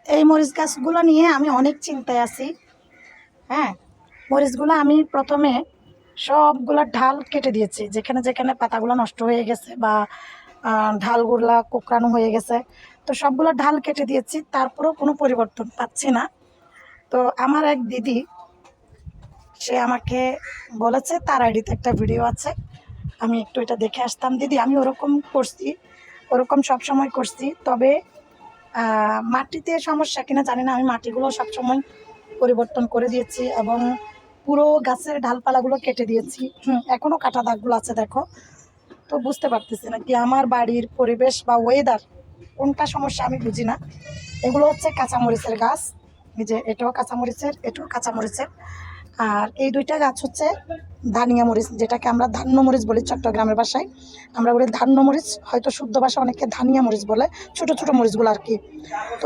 এই মরিচ গাছগুলো নিয়ে আমি অনেক চিন্তায় আছি। হ্যাঁ, মরিচগুলো আমি প্রথমে সবগুলা ঢাল কেটে দিয়েছি, যেখানে যেখানে পাতাগুলো নষ্ট হয়ে গেছে বা ঢালগুলা কোঁকড়ানো হয়ে গেছে। তো সবগুলো ঢাল কেটে দিয়েছি, তারপরেও কোনো পরিবর্তন পাচ্ছি না। তো আমার এক দিদি, সে আমাকে বলেছে তার আইডিতে একটা ভিডিও আছে, আমি একটু এটা দেখে আসতাম। দিদি, আমি ওরকম করছি, ওরকম সবসময় করছি, তবে মাটিতে সমস্যা কিনা জানি না, আমি মাটিগুলো সবসময় পরিবর্তন করে দিয়েছি এবং পুরো গাছের ডালপালাগুলো কেটে দিয়েছি। এখনও কাটা দাগগুলো আছে, দেখো। তো বুঝতে পারতেছি না কি আমার বাড়ির পরিবেশ বা ওয়েদার, কোনটা সমস্যা আমি বুঝি না। এগুলো হচ্ছে কাঁচামরিচের গাছ, এই যে এটাও কাঁচামরিচের, এটাও কাঁচামরিচের। আর এই দুইটা গাছ হচ্ছে ধানিয়া মরিচ, যেটাকে আমরা ধান্য মরিচ বলি চট্টগ্রামের ভাষায়। আমরা বলি ধান্য মরিচ, হয়তো শুদ্ধ ভাষা অনেকে ধানিয়া মরিচ বলে, ছোট ছোট মরিচগুলো আর কি। তো